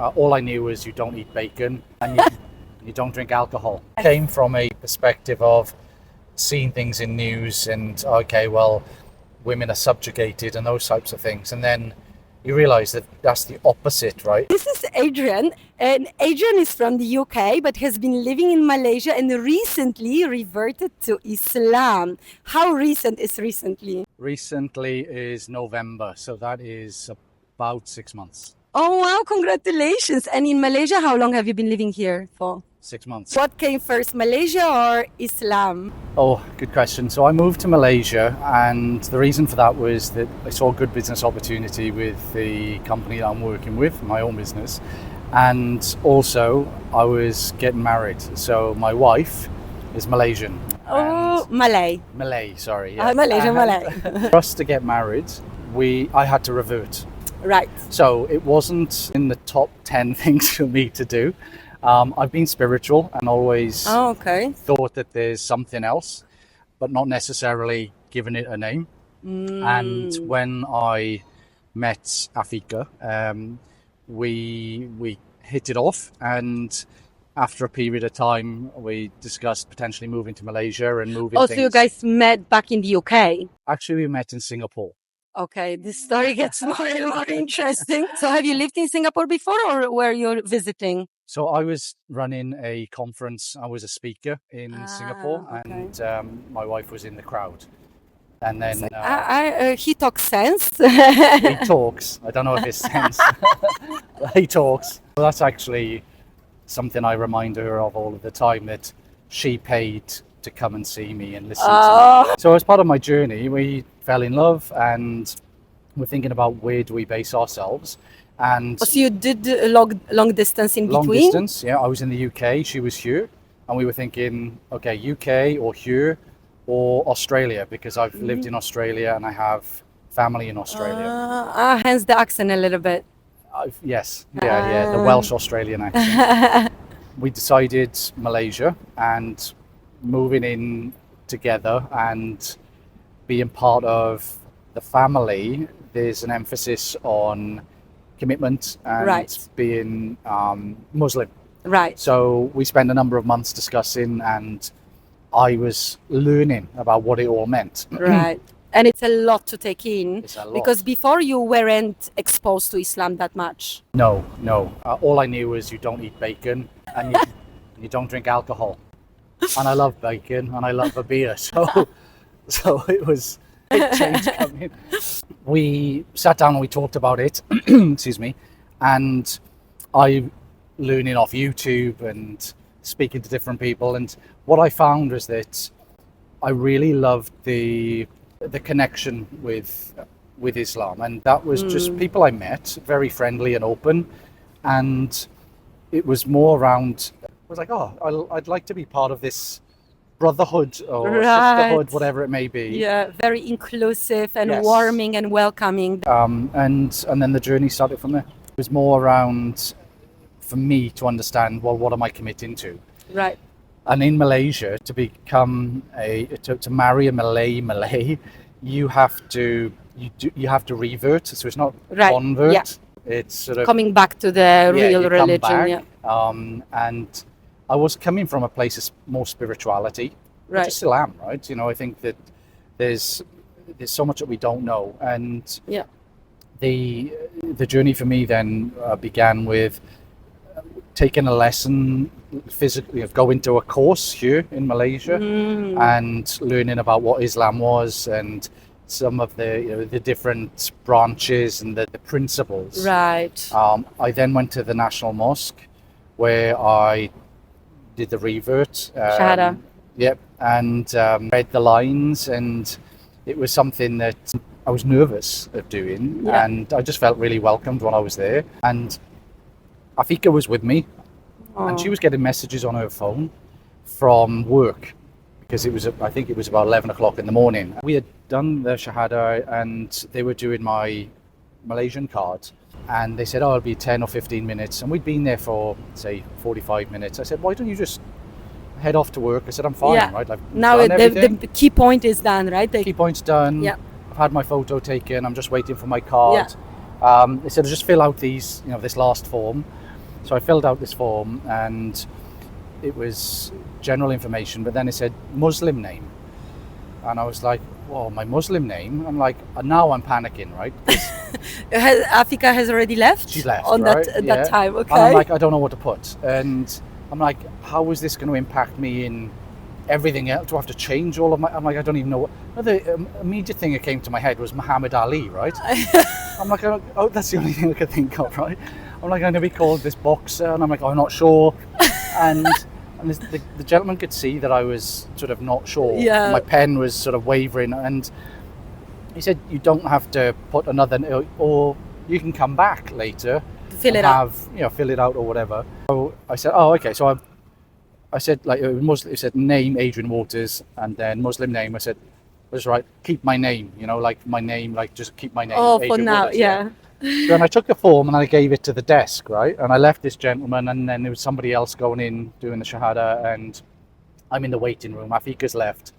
All I knew was you don't eat bacon and you don't drink alcohol. I came from a perspective of seeing things in news and, okay, well, women are subjugated and those types of things. And then you realize that that's the opposite, right? This is Adrian, and Adrian is from the UK but has been living in Malaysia and recently reverted to Islam. How recent is recently? Recently is November, so that is about 6 months. Oh wow, congratulations. And in Malaysia, how long have you been living here for? 6 months. What came first, Malaysia or Islam? Oh, good question. So I moved to Malaysia, and the reason for that was that I saw a good business opportunity with the company that I'm working with, my own business. And also I was getting married. So my wife is Malaysian. Oh, Malay. Malay, sorry. Yeah. Malaysia, Malay. For us to get married, I had to revert. Right. So it wasn't in the top 10 things for me to do. I've been spiritual and always thought that there's something else, but not necessarily given it a name. And when I met Afika, we hit it off, and after a period of time, we discussed potentially moving to Malaysia and moving. So you guys met back in the UK? Actually, we met in Singapore. Okay, this story gets more and more interesting. So have you lived in Singapore before, or were you visiting? So I was running a conference. I was a speaker in Singapore, and my wife was in the crowd. And then he talks sense. He talks. I don't know if it's sense. He talks. Well, that's actually something I remind her of all of the time, that she paid to come and see me and listen to me. So as part of my journey, we fell in love, and we're thinking about where do we base ourselves. And so you did long distance in between? Long distance, yeah. I was in the UK, she was here, and we were thinking, okay, UK or here or Australia, because I've lived in Australia and I have family in Australia. Hence the accent a little bit. Yes, yeah, the Welsh Australian accent. We decided Malaysia, and moving in together and being part of the family, there's an emphasis on commitment and being Muslim. Right. So we spent a number of months discussing, and I was learning about what it all meant. Right. And it's a lot to take in. It's a lot. Because before you weren't exposed to Islam that much. No. All I knew was you don't eat bacon and you don't drink alcohol. And I love bacon and I love a beer. So it was a big change coming. We sat down and we talked about it, excuse me, and I learning off YouTube and speaking to different people. And what I found was that I really loved the connection with Islam, and that was just people I met, very friendly and open, and it was more around, I was like, I'd like to be part of this brotherhood or sisterhood, whatever it may be. Yeah, very inclusive and warming and welcoming. And then the journey started from there. It was more around, for me, to understand, well, what am I committing to? Right. And in Malaysia, to become to marry a Malay, you have to revert. So it's not convert. Yeah. It's sort of coming back to the real religion. And I was coming from a place of more spirituality, which I still am, right? You know, I think that there's so much that we don't know, and the journey for me then began with taking a lesson physically, of going to a course here in Malaysia and learning about what Islam was and some of the different branches and the principles. Right. I then went to the National Mosque, where I did the revert. Shahada. Yep, and read the lines, and it was something that I was nervous of doing, and I just felt really welcomed when I was there. And Afika was with me, and she was getting messages on her phone from work, because I think it was about 11 o'clock in the morning. We had done the Shahada, and they were doing my Malaysian card, and they said, it'll be 10 or 15 minutes, and we'd been there for, say, 45 minutes. I said, why don't you just head off to work? I said, I'm fine, right? Now the key point is done, right? The key point's done. Yeah. I've had my photo taken. I'm just waiting for my card. They said, just fill out this last form. So I filled out this form, and it was general information, but then it said Muslim name. And I was like, whoa, my Muslim name? I'm like, now I'm panicking, right? 'Cause Afika has already left? she left, on right? that time, okay. And I'm like, I don't know what to put. And I'm like, how is this going to impact me in everything else? Do I have to change all of my... I'm like, I don't even know what... The immediate thing that came to my head was Muhammad Ali, right? I'm like, oh, that's the only thing I could think of, right? I'm like, I'm going to be called this boxer, and I'm like, oh, I'm not sure. And the gentleman could see that I was sort of not sure. Yeah. My pen was sort of wavering, and he said, you don't have to put another, or you can come back later Fill it out. Fill it out or whatever. So I said, oh, okay. So I said, like, Muslim, it said name Adrian Waters, and then Muslim name. I said, that's right, keep my name, like my name, like just keep my name. Oh, Adrian for now, Waters, yeah. So then I took the form and I gave it to the desk, right? And I left this gentleman, and then there was somebody else going in doing the Shahada, and I'm in the waiting room. Afika's left.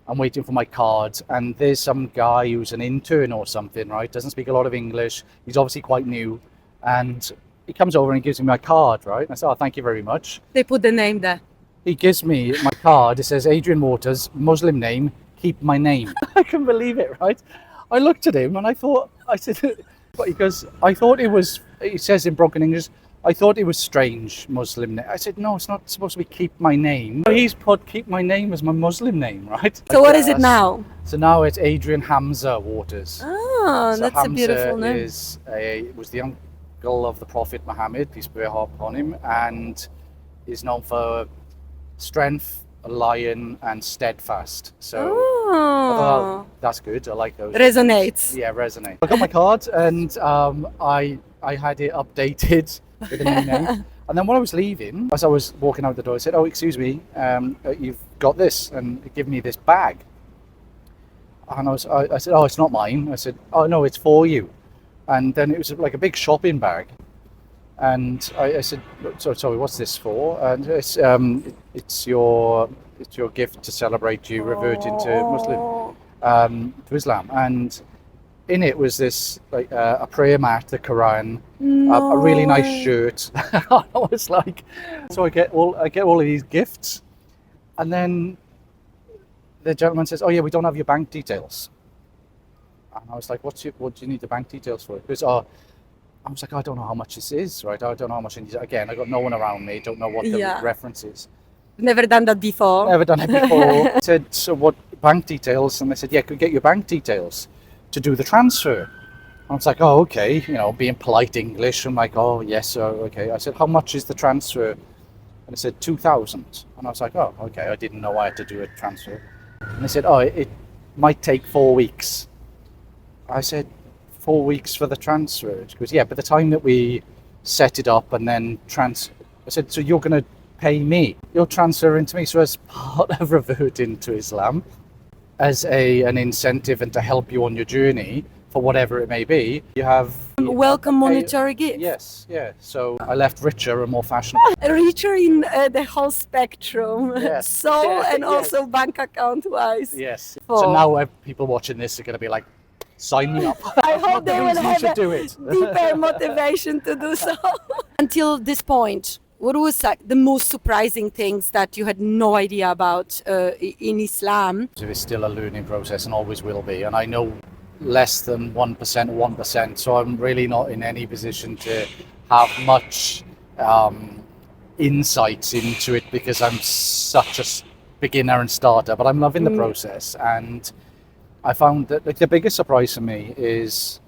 I'm waiting for my card, and there's some guy who's an intern or something, right? Doesn't speak a lot of English. He's obviously quite new, and he comes over and gives me my card, right? And I said, oh, thank you very much. They put the name there. He gives me my card. It says Adrian Waters, Muslim name, keep my name. I couldn't believe it, right? I looked at him and I said, because I thought it was, he says in broken English, I thought it was strange, Muslim name. I said, no, it's not supposed to be keep my name. He's put keep my name as my Muslim name, right? So what is it now? So now it's Adrian Hamza Waters. Oh, So that's Hamza a beautiful name. was the uncle of the Prophet Muhammad, peace be upon him, and is known for strength, a lion, and steadfast. So Oh, that's good. I like those. resonates. Yeah, resonate. I got my card, and I had it updated with a new name. And then when I was leaving, as I was walking out the door, I said, "Oh, excuse me, you've got this," and give me this bag. And I said, "Oh, it's not mine." I said, "Oh no, it's for you." And then it was like a big shopping bag. And I said, sorry, what's this for? And it's your gift to celebrate you reverting to Islam. And in it was this like a prayer mat, the Quran, a really nice shirt. I was like, so I get all of these gifts, and then the gentleman says, "Oh yeah, we don't have your bank details." And I was like, what do you need the bank details for? Because I was like, I don't know how much this is, right? I don't know how much I need. Again, I got no one around me. Don't know what the reference is. Never done that before. Never done it before. I said, so what bank details? And they said, yeah, could we get your bank details to do the transfer? I was like, oh, okay. Being polite English. I'm like, oh, yes, sir. Okay. I said, how much is the transfer? And they said, 2,000. And I was like, oh, okay. I didn't know I had to do a transfer. And they said, oh, it might take 4 weeks. I said, 4 weeks for the transfer? She goes, yeah, but the time that we set it up and then I said, so you're going to pay me? You're transferring to me. So as part of reverting to Islam, as an incentive and to help you on your journey, for whatever it may be, you have... Welcome monetary gift. Yes, yeah. So I left richer and more fashionable. Richer in the whole spectrum. Yes. Soul and Yes. also bank account wise. Yes. Oh. So now people watching this are going to be like, sign me up. I hope they will have should do it. deeper motivation to do so. Until this point, what was like the most surprising things that you had no idea about in Islam? It's still a learning process and always will be. And I know less than 1%, so I'm really not in any position to have much insights into it because I'm such a beginner and starter, but I'm loving the process. And I found that the biggest surprise for me is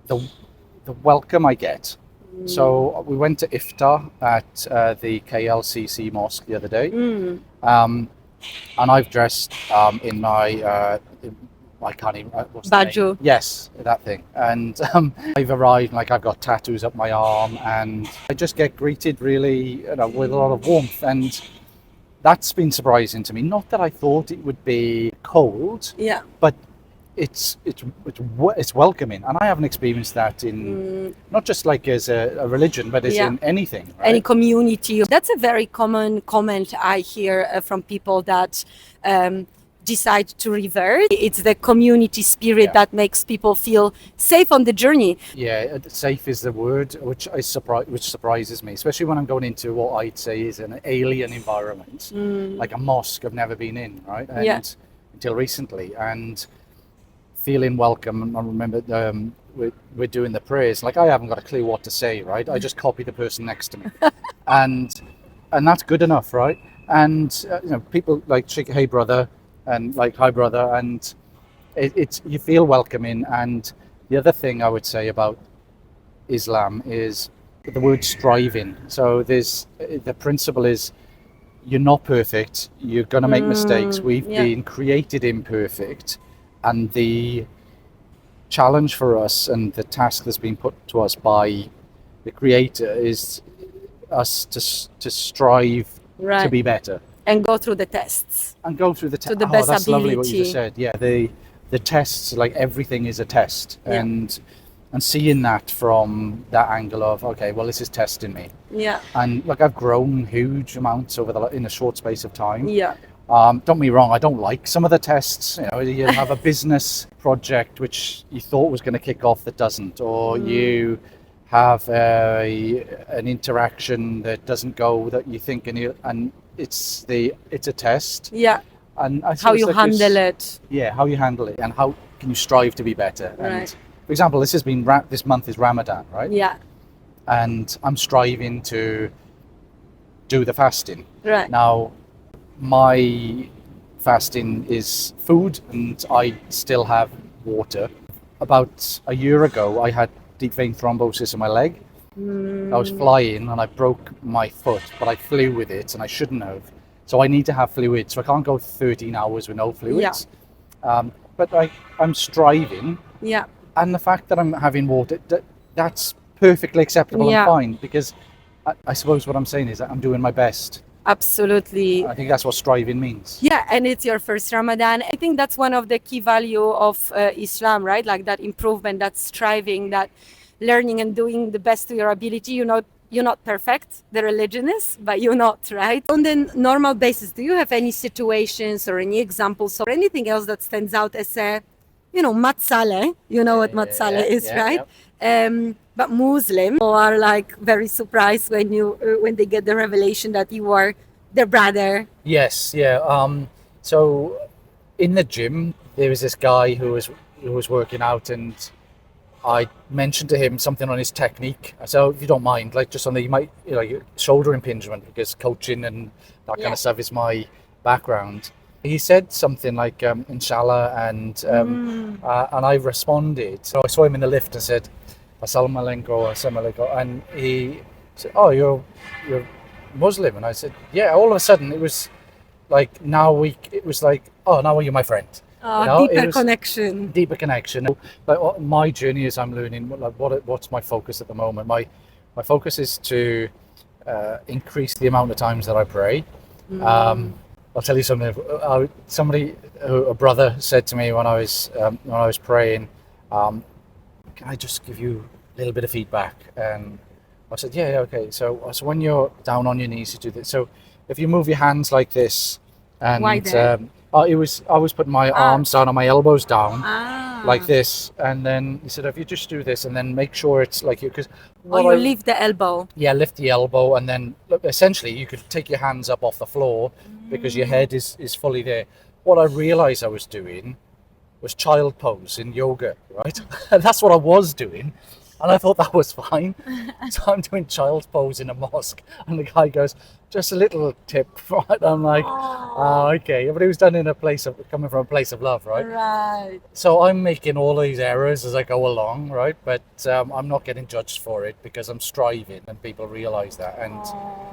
the welcome I get. So we went to iftar at the KLCC mosque the other day, and I've dressed in my I can't even what's the name? Baju. Yes, that thing. And I've arrived, like I've got tattoos up my arm, and I just get greeted really, with a lot of warmth, and that's been surprising to me. Not that I thought it would be cold, but it's welcoming, and I haven't experienced that in not just like as a religion, but as in anything, right? Any community. That's a very common comment I hear from people that decide to revert. It's the community spirit Yeah. that makes people feel safe on the journey. Yeah, safe is the word, which surprises me, especially when I'm going into what I'd say is an alien environment, like a mosque I've never been in, right? And Yeah. until recently, and feeling welcome. And I remember we're doing the prayers, like I haven't got a clue what to say, right? I just copy the person next to me, and that's good enough, right? And people like shake, hey brother, and like hi brother, and it's you feel welcoming. And the other thing I would say about Islam is the word striving. So there's the principle is you're not perfect, you're going to make mistakes. We've yeah. been created imperfect, and the challenge for us and the task that's been put to us by the creator is us to strive to Right. be better And go through the tests. and go through the test. To the best That's lovely what you just ability. said. Yeah, the tests, like everything is a test. Yeah. And seeing that from that angle of, okay, well, this is testing me. Yeah. And like I've grown huge amounts in a short space of time. Yeah. Don't get me wrong, I don't like some of the tests. You have a business project which you thought was going to kick off that doesn't, or you have an interaction that doesn't go that you think, and it's a test. Yeah. And I How suppose you that handle it. Yeah, how you handle it, and how can you strive to be better. And Right. for example, this month is Ramadan, right? Yeah. And I'm striving to do the fasting. Right. Now, my fasting is food, and I still have water. About a year ago, I had deep vein thrombosis in my leg. I was flying and I broke my foot, but I flew with it, and I shouldn't have. So I need to have fluids, so I can't go 13 hours with no fluids. But I'm striving, Yeah. and the fact that I'm having water, that's perfectly acceptable Yeah. and fine, because I suppose what I'm saying is that I'm doing my best. Absolutely. I think that's what striving means. Yeah, and it's your first Ramadan. I think that's one of the key value of Islam, right? Like that improvement, that striving, that learning and doing the best to your ability. You're not perfect, the religion is, but you're not, right? On the normal basis, do you have any situations or any examples or anything else that stands out as a, matzale? You know what matzale is, yeah, right? But Muslim are like very surprised when they get the revelation that you are their brother. Yes, yeah. So in the gym, there was this guy who was working out, and I mentioned to him something on his technique. So if you don't mind, like just something you might, shoulder impingement, because coaching and that kind of stuff is my background. He said something like inshallah, and I responded. So I saw him in the lift and said assalamu alaikum, and he said, oh, you're Muslim? And I said, yeah. All of a sudden it was like now you're my friend. Deeper connection. But my journey is I'm learning what's my focus at the moment. My focus is to increase the amount of times that I pray. I'll tell you something. A brother said to me when I was praying, can I just give you a little bit of feedback? And I said, yeah, okay. So when you're down on your knees, you do this. So if you move your hands like this, and Why there? I was putting my arms down and my elbows down like Ah. this, and then he said, if you just do this, and then make sure it's like you, because Lift the elbow. yeah, lift the elbow, and then essentially you could take your hands up off the floor because your head is fully there. What I realized I was doing was child pose in yoga, right? And that's what I was doing, and I thought that was fine. So I'm doing child pose in a mosque, and the guy goes, just a little tip, right? I'm like, oh, okay. But it was done in coming from a place of love, right? Right. So I'm making all these errors as I go along, right? But I'm not getting judged for it because I'm striving, and people realize that. And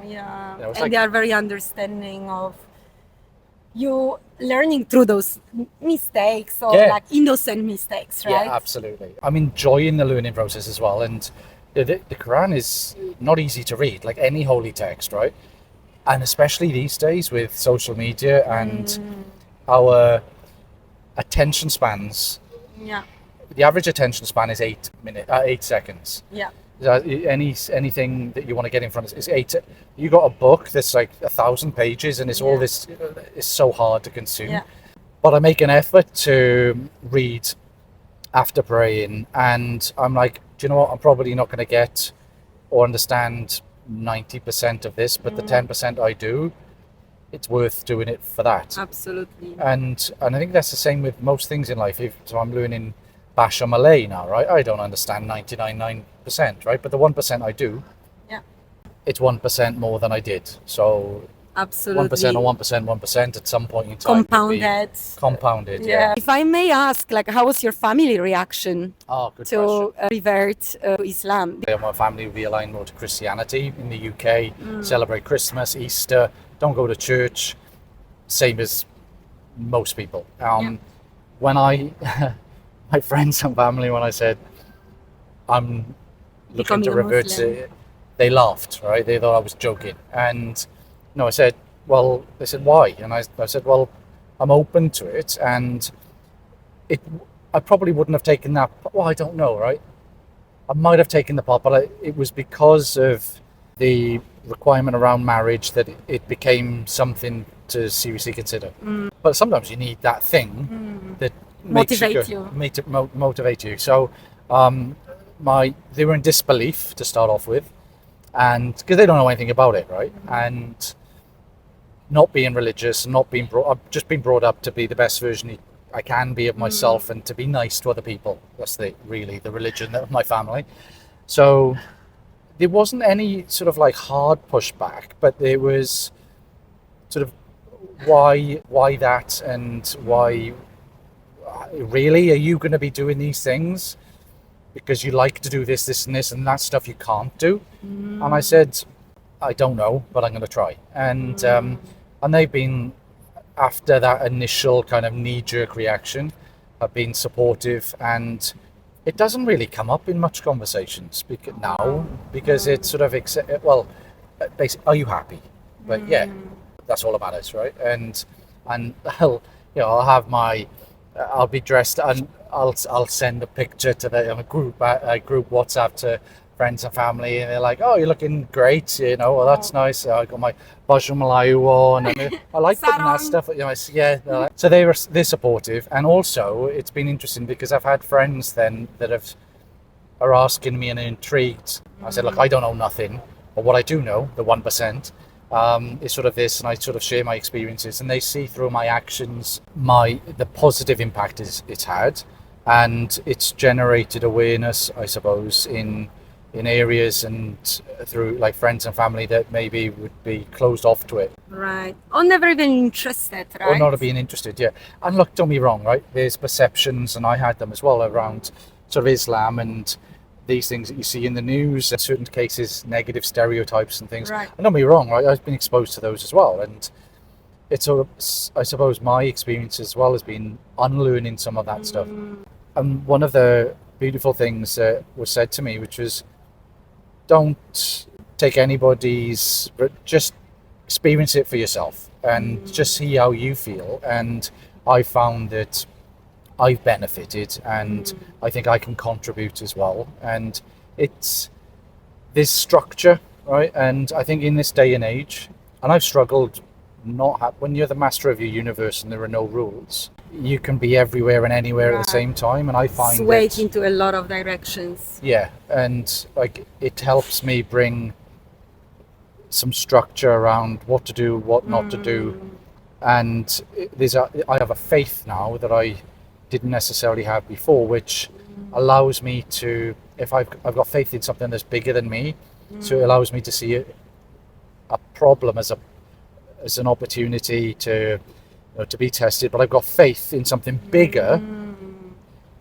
Yeah. it's And like- they are very understanding of you learning through those mistakes or Yeah. like innocent mistakes, right? Yeah, absolutely. I'm enjoying the learning process as well. And the Quran is not easy to read, like any holy text, right? And especially these days with social media and our attention spans. Yeah. The average attention span is 8 seconds. Yeah. Anything that you want to get in front of is 8. You got a book that's like 1,000 pages, and it's all Yeah. this. It's so hard to consume. Yeah. But I make an effort to read after praying, and I'm like, do you know what? I'm probably not going to get or understand 90% of this, but the 10% I do, it's worth doing it for that. Absolutely. And I think that's the same with most things in life. So I'm learning Basha Malay now, right? I don't understand 99%, right? But the 1% I do, Yeah. it's 1% more than I did. So Absolutely. 1% or 1% at some point in time. Compounded. Compounded, yeah. If I may ask, like, how was your family reaction Oh, good to question. revert to Islam? My family will be aligned more to Christianity in the UK, celebrate Christmas, Easter, don't go to church, same as most people. When my friends and family, when I said I'm looking Becoming to a revert, Muslim. they laughed, right? They thought I was joking. And no, I said, well, they said, why? And I said, well, I'm open to it. And I probably wouldn't have taken that. Well, I don't know, right? I might have taken the part, but it was because of the requirement around marriage that it became something to seriously consider. But sometimes you need that thing that makes motivate you. So they were in disbelief to start off with, and because they don't know anything about it, right? And not being religious, not being just being brought up to be the best version I can be of myself and to be nice to other people. That's really the religion of my family. So there wasn't any sort of like hard pushback, but there was sort of why that, and why really are you going to be doing these things because you like to do this and this, and that stuff you can't do. And I said, I don't know, but I'm going to try. And they've been, after that initial kind of knee-jerk reaction, have been supportive, and it doesn't really come up in much conversations because it's sort of basically, are you happy? But yeah, that's all that matters, right? And I'll be dressed, and I'll send a picture to the group WhatsApp to friends and family, and they're like, "Oh, you're looking great," well, that's nice. I got my Baju Melayu on, and I like putting that stuff. So they're supportive, and also it's been interesting because I've had friends then that are asking me and intrigued. I said, "Look, I don't know nothing, but what I do know, the 1%, is sort of this," and I sort of share my experiences, and they see through my actions the positive impact it's had, and it's generated awareness, I suppose, in areas and through like friends and family that maybe would be closed off to it. Right. Or never even interested, right? Or not being interested, yeah. And look, don't be wrong, right? There's perceptions, and I had them as well, around sort of Islam and these things that you see in the news, in certain cases, negative stereotypes and things. Right. And don't be wrong, right? I've been exposed to those as well. And it's sort of, I suppose my experience as well has been unlearning some of that stuff. And one of the beautiful things that was said to me, which was, don't take anybody's, but just experience it for yourself and just see how you feel. And I found that I've benefited, and I think I can contribute as well. And it's this structure, right? And I think in this day and age, and I've struggled when you're the master of your universe and there are no rules, you can be everywhere and anywhere at the same time, and I find swayed into a lot of directions. Yeah, and like it helps me bring some structure around what to do, what not to do, and I have a faith now that I didn't necessarily have before, which allows me to, if I've got faith in something that's bigger than me, so it allows me to see a problem as an opportunity to be tested. But I've got faith in something bigger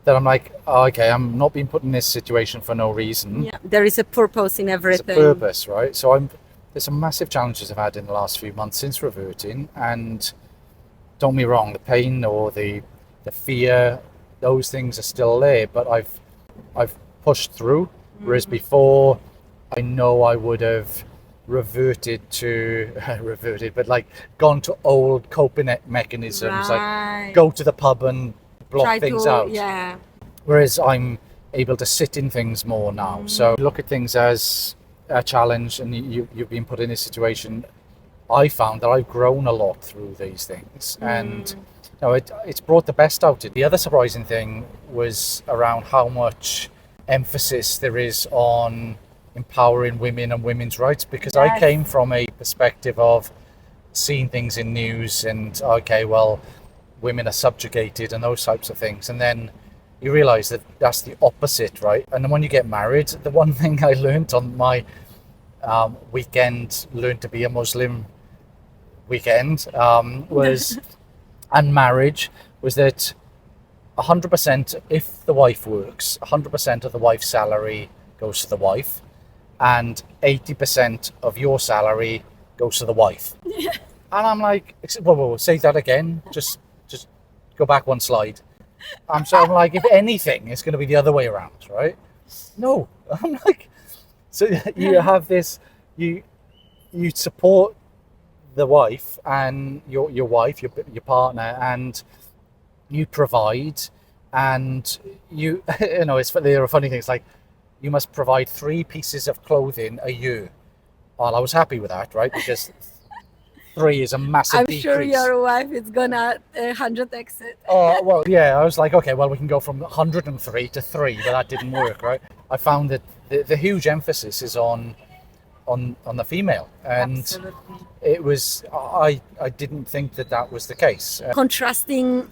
that I'm like, oh, okay, I'm not being put in this situation for no reason. Yeah, there is a purpose in everything. There's a purpose, right? So there's some massive challenges I've had in the last few months since reverting, and don't be wrong, the pain or the fear, those things are still there, but I've pushed through. Whereas before, I know I would have but like gone to old coping mechanisms, like go to the pub and block things out. Yeah. Whereas I'm able to sit in things more now. So look at things as a challenge, and you've been put in this situation. I found that I've grown a lot through these things, and no, it's brought the best out of it. The other surprising thing was around how much emphasis there is on empowering women and women's rights, because I Yes. came from a perspective of seeing things in news and, okay, well, women are subjugated and those types of things, and then you realize that that's the opposite, right? And then when you get married, the one thing I learned on my weekend, learned to be a Muslim weekend, was and marriage, was that 100%, if the wife works, 100% of the wife's salary goes to the wife, and 80% of your salary goes to the wife. And I'm like, whoa, say that again. Just go back one slide. I'm like, if anything, it's going to be the other way around, right? No, I'm like, so you have this, you support the wife and your wife, your partner, and you provide, and you know, there are funny things like you must provide 3 pieces of clothing a year. Well, I was happy with that, right? Because 3 is a massive I'm decrease. sure your wife is gonna 100x it. Oh, well, yeah, I was like, okay, well, we can go from 103 to 3, but that didn't work, right? I found that the huge emphasis is on the female, and Absolutely. it was, I didn't think that was the case. Contrasting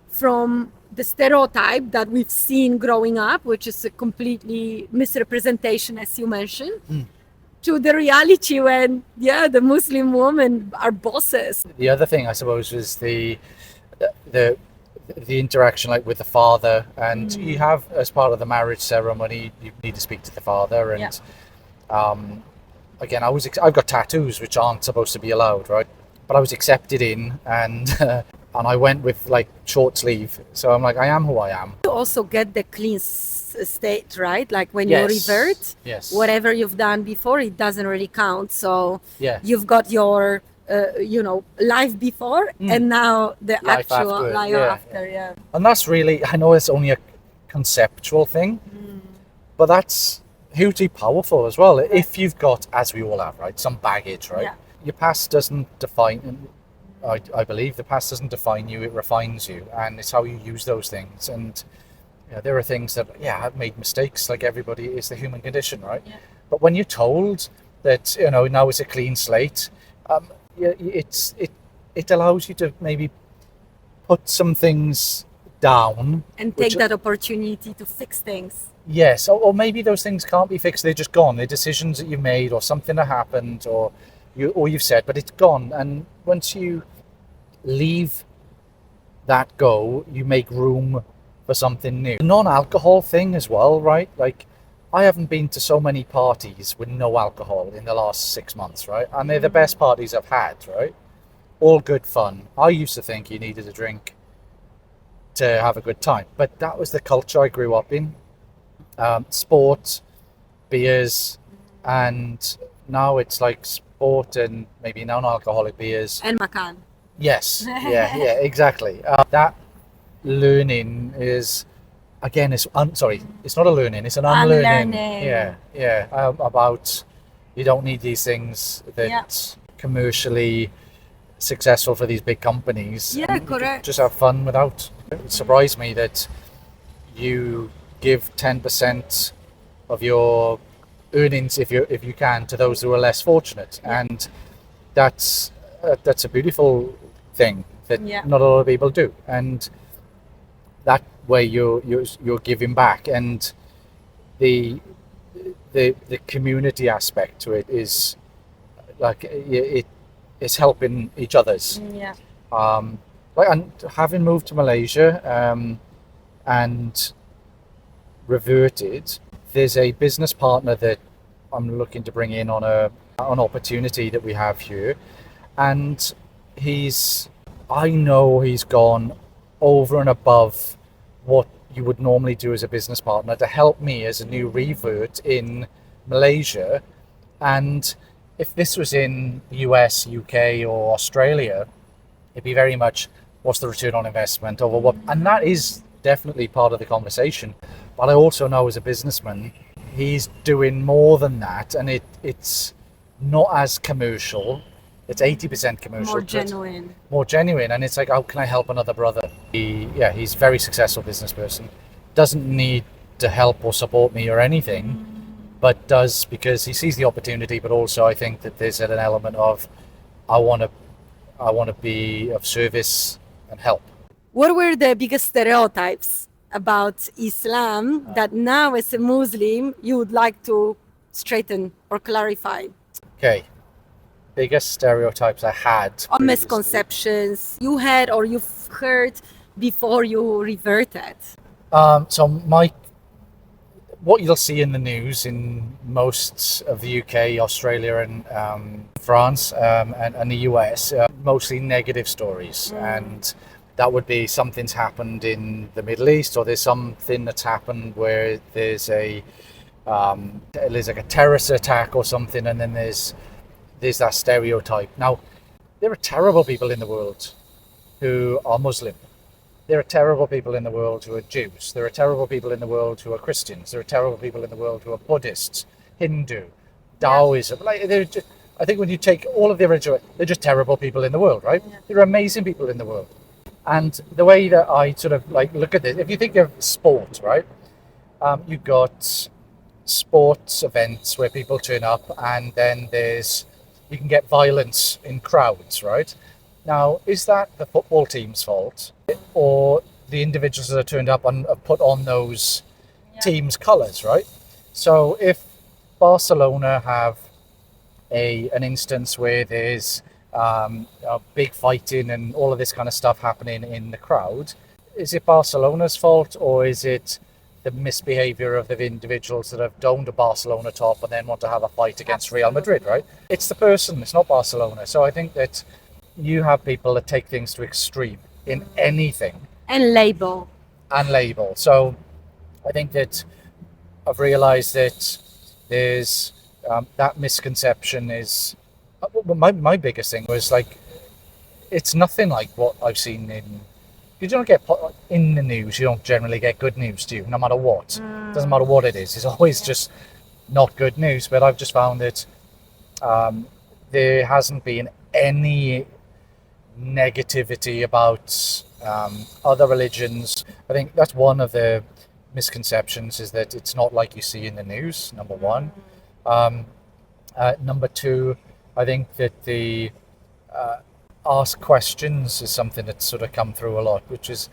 from the stereotype that we've seen growing up, which is a completely misrepresentation, as you mentioned, to the reality when, the Muslim women are bosses. The other thing, I suppose, was the interaction, like, with the father, and you have, as part of the marriage ceremony, you need to speak to the father, and again, I've got tattoos which aren't supposed to be allowed, right? But I was accepted in, and I went with, like, short sleeve, so I'm like, I am who I am. You also get the clean state, right? Like when Yes. you revert, Yes. whatever you've done before, it doesn't really count. So Yeah. you've got your life before, and now the Life actual after, life yeah. after. And that's really, I know it's only a conceptual thing, but that's hugely powerful as well. If you've got, as we all have, right, some baggage, right? Yeah. Your past doesn't define, I believe the past doesn't define you, it refines you, and it's how you use those things. And there are things that, I've made mistakes, like everybody, is the human condition, right? Yeah. But when you're told that, now it's a clean slate, it allows you to maybe put some things down. And which- take that opportunity to fix things. Yes, or maybe those things can't be fixed, they're just gone. They're decisions that you've made, or something that happened, or you've said, but it's gone. And once you leave that go, you make room for something new. The non-alcohol thing as well, right? Like, I haven't been to so many parties with no alcohol in the last 6 months, right? And they're the best parties I've had, right? All good fun. I used to think you needed a drink to have a good time, but that was the culture I grew up in. Sport, beers, and now it's like sport and maybe non-alcoholic beers. And makan. Yes, yeah, exactly. That learning is, again, it's not a learning, it's an unlearning. Unlearning. About, you don't need these things that commercially successful for these big companies. Yeah, And you can correct. just have fun without. It surprised me that you give 10% of your earnings, if you can, to those who are less fortunate, and that's a beautiful thing that not a lot of people do, and that way you're giving back, and the community aspect to it is like it's helping each others. Like, and having moved to Malaysia and reverted, there's a business partner that I'm looking to bring in on an opportunity that we have here, and I know he's gone over and above what you would normally do as a business partner to help me as a new revert in Malaysia. And if this was in the US, UK, or Australia, it'd be very much, what's the return on investment over what? And that is definitely part of the conversation. But I also know, as a businessman, he's doing more than that, and it's not as commercial. It's 80% commercial. More genuine. More genuine, and it's like, how can I help another brother? He's a very successful business person. Doesn't need to help or support me or anything, but does because he sees the opportunity. But also, I think that there's an element of I want to be of service and help. What were the biggest stereotypes about Islam that now, as a Muslim, you would like to straighten or clarify? Okay, biggest stereotypes I had. Or previously. misconceptions you had or you've heard before you reverted? So what you'll see in the news in most of the UK, Australia, and France, and the US, mostly negative stories, and that would be something's happened in the Middle East, or there's something that's happened where there's like a terrorist attack or something, and then there's that stereotype. Now, there are terrible people in the world who are Muslim. There are terrible people in the world who are Jews. There are terrible people in the world who are Christians. There are terrible people in the world who are Buddhists, Hindu, Taoism. Like, I think when you take all of the original, they're just terrible people in the world, right? Yeah. There are amazing people in the world. And the way that I sort of like look at this, if you think of sport, right? You've got sports events where people turn up, and then you can get violence in crowds, right? Now, is that the football team's fault, or the individuals that are turned up and have put on those teams' colours, right? So if Barcelona have an instance where there's big fighting and all of this kind of stuff happening in the crowd, is it Barcelona's fault, or is it the misbehaviour of the individuals that have donned a Barcelona top and then want to have a fight against Real Madrid, right? It's the person, it's not Barcelona. So I think that you have people that take things to extreme in anything. And label. So I think that I've realised that there's that misconception is... My biggest thing was like, it's nothing like what I've seen in... You don't get in the news, you don't generally get good news, do you? No matter what. It doesn't matter what it is. It's always just not good news. But I've just found that there hasn't been any negativity about other religions. I think that's one of the misconceptions, is that it's not like you see in the news, number one. Number two, I think that the ask questions is something that's sort of come through a lot, which is,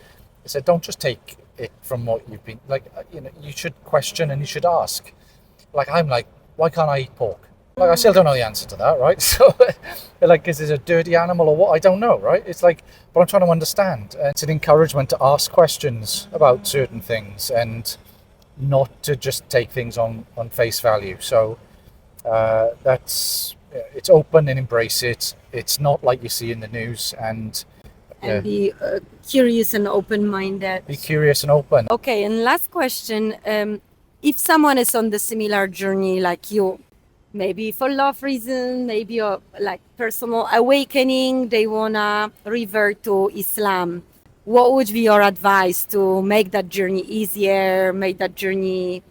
I said, don't just take it from what you've been, like, you should question and you should ask. Like, I'm like, why can't I eat pork? Like, I still don't know the answer to that, right? So, like, is it a dirty animal or what? I don't know, right? It's like, but I'm trying to understand. It's an encouragement to ask questions about certain things and not to just take things on face value. So it's open and embrace it. It's not like you see in the news, and be curious and open-minded. Be curious and open. Okay, and last question. If someone is on the similar journey like you, maybe for love reason, maybe like personal awakening, they wanna revert to Islam, what would be your advice to make that journey easier, make that journey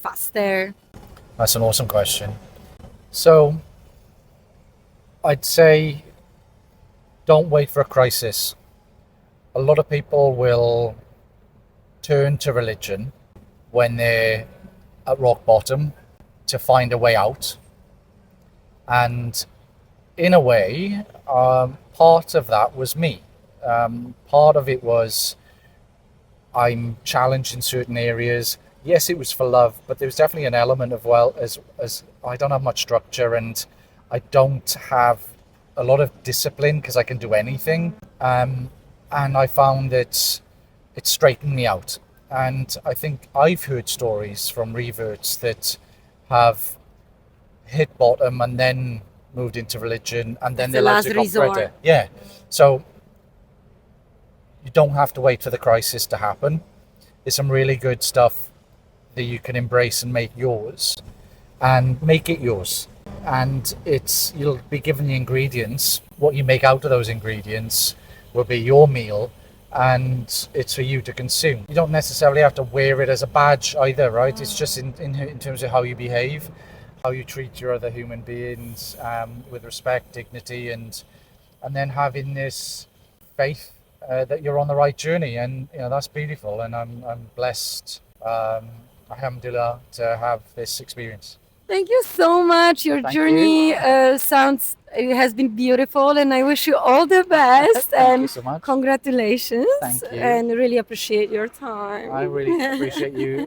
faster? That's an awesome question. So I'd say, don't wait for a crisis. A lot of people will turn to religion when they're at rock bottom to find a way out. And in a way, part of that was me. Part of it was I'm challenged in certain areas. Yes, it was for love, but there was definitely an element of, well, as I don't have much structure and I don't have a lot of discipline because I can do anything. And I found that it straightened me out. And I think I've heard stories from reverts that have hit bottom and then moved into religion, and then their lives got better. Yeah. So you don't have to wait for the crisis to happen. There's some really good stuff that you can embrace and make yours, and make it yours. And you'll be given the ingredients. What you make out of those ingredients will be your meal, and it's for you to consume. You don't necessarily have to wear it as a badge either, right? It's just in terms of how you behave. how you treat your other human beings with respect, dignity, and then having this faith that you're on the right journey, and that's beautiful. And I'm blessed, alhamdulillah, to have this experience. Thank you so much. Your Thank journey you. it has been beautiful, and I wish you all the best. Thank and you so much. congratulations. Thank you. And really appreciate your time. I really appreciate you